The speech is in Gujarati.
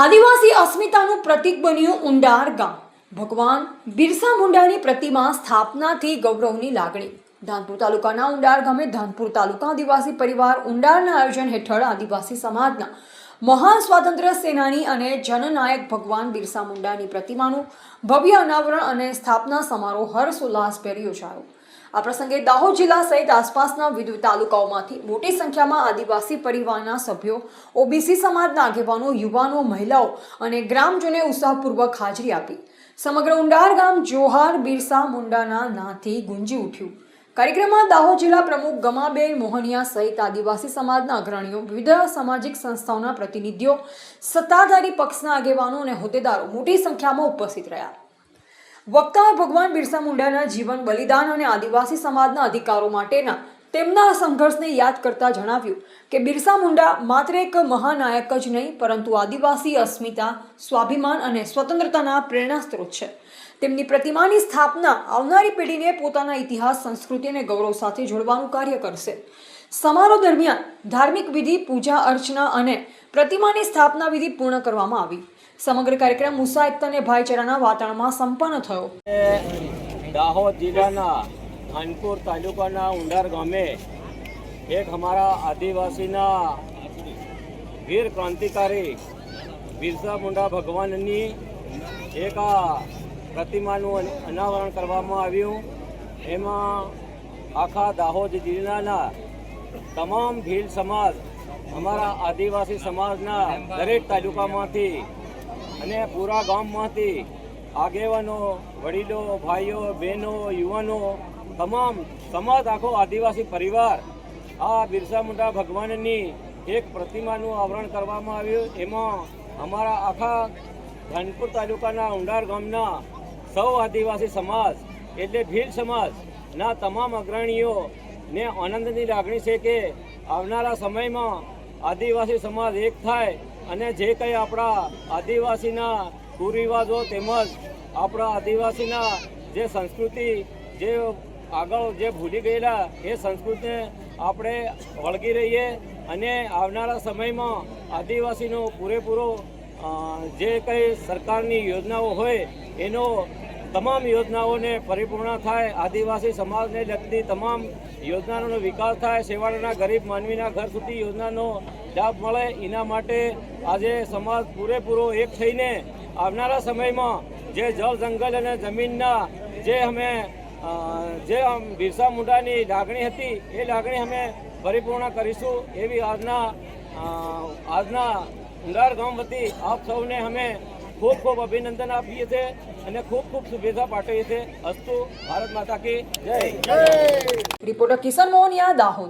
આદિવાસી અસ્મિતાનું પ્રતીક બન્યું ઉંડાર ગામ। ભગવાન બિરસા મુંડાની પ્રતિમા સ્થાપનાથી ગૌરવની લાગણી। ધાનપુર તાલુકાના ઉંડાર ગામે ધાનપુર તાલુકા આદિવાસી પરિવાર ઉંડારના આયોજન હેઠળ આદિવાસી સમાજના મહાન સ્વાતંત્ર્ય સેનાની અને જનનાયક ભગવાન બિરસા મુંડાની પ્રતિમાનું ભવ્ય અનાવરણ અને સ્થાપના સમારોહ હર્ષોલ્લાસભેર યોજાયો। આ પ્રસંગે દાહોદ જિલ્લા સહિત આસપાસના વિવિધ તાલુકાઓમાંથી મોટી સંખ્યામાં આદિવાસી પરિવારના સભ્યો, ઓબીસી સમાજના આગેવાનો, યુવાનો, મહિલાઓ અને ગ્રામજનોએ ઉત્સાહપૂર્વક હાજરી આપી। સમગ્ર ઉંડાર ગામ જોહાર બિરસા મુંડાના નાદથી ગુંજી ઉઠ્યું। કાર્યક્રમમાં દાહોદ જિલ્લા પ્રમુખ ગમાબેન મોહનિયા સહિત આદિવાસી સમાજના અગ્રણીઓ, વિવિધ સામાજિક સંસ્થાઓના પ્રતિનિધિઓ, સત્તાધારી પક્ષના આગેવાનો અને હોદ્દેદારો મોટી સંખ્યામાં ઉપસ્થિત રહ્યા। વક્તાએ ભગવાન બિરસા મુંડાના જીવન, બલિદાન અને આદિવાસી સમાજના અધિકારો માટેના તેમના સંઘર્ષને યાદ કરતા જણાવ્યું કે બિરસા મુંડા માત્ર એક મહાનાયક જ નહીં, પરંતુ આદિવાસી અસ્મિતા, સ્વાભિમાન અને સ્વતંત્રતાના પ્રેરણા સ્ત્રોત છે। તેમની પ્રતિમાની સ્થાપના આવનારી પેઢીને પોતાના ઇતિહાસ, સંસ્કૃતિ અને ગૌરવ સાથે જોડવાનું કાર્ય કરશે। સમારોહ દરમિયાન ધાર્મિક વિધિ, પૂજા અર્ચના અને પ્રતિમાની સ્થાપના વિધિ પૂર્ણ કરવામાં આવી। સમગ્ર કાર્યક્રમ મુસા એકતા અને ભાઈચારાના વાતાવરણમાં સંપન્ન થયો। દાહોદ જિલ્લાના ધાનપુર તાલુકાના ઉંડાર ગામે એક हमारा આદિવાસીના વીર ક્રાંતિકારી બિરસા મુંડા ભગવાનની એક પ્રતિમાનું અનાવરણ કરવામાં આવ્યું। એમાં આખા દાહોદ જિલ્લાના તમામ ભીલ સમાજ, અમારા આદિવાસી સમાજના દરેક તાલુકામાંથી અને પૂરા ગામમાંથી આગેવાનો, વડીલો, ભાઈઓ, બહેનો, યુવાનો, તમામ સમાજ, આખો આદિવાસી પરિવાર આ બિરસા મુંડા ભગવાનની એક પ્રતિમાનું આવરણ કરવામાં આવ્યું। એમાં અમારા આખા ધાનપુર તાલુકાના ઉંડાર ગામના સૌ આદિવાસી સમાજ એટલે ભીલ સમાજના તમામ અગ્રણીઓને આનંદની લાગણી છે કે આવનારા સમયમાં આદિવાસી સમાજ એક થાય અને જે કંઈ આપણા આદિવાસીના કુરિવાજો તેમજ આપણા આદિવાસીના જે સંસ્કૃતિ, જે આગળ જે ભૂલી ગયેલા એ સંસ્કૃતિને આપણે વળગી રહીએ અને આવનારા સમયમાં આદિવાસીનો પૂરેપૂરો જે કંઈ સરકારની યોજનાઓ હોય એનો તમામ યોજનાઓને પરિપૂર્ણ થાય, આદિવાસી સમાજને લગતી તમામ યોજનાઓનો વિકાસ થાય, સેવાળાના ગરીબ માનવીના ઘર સુધી યોજનાનો લાભ મળે, એના માટે આજે સમાજ પૂરેપૂરો એક થઈને આવનારા સમયમાં જે જળ, જંગલ અને જમીનના જે બિરસા મુંડાની લાગણી હતી એ લાગણી અમે પરિપૂર્ણ કરીશું એવી આજના ઉંડાર ગામ વતી આપ સૌને અમે ખૂબ ખૂબ અભિનંદન આપીએ છીએ અને ખૂબ ખૂબ શુભેચ્છા પાઠવીએ છીએ। અસ્તુ, ભારત માતા કી જય। રિપોર્ટર કિશન મોહનિયા, દાહોદ।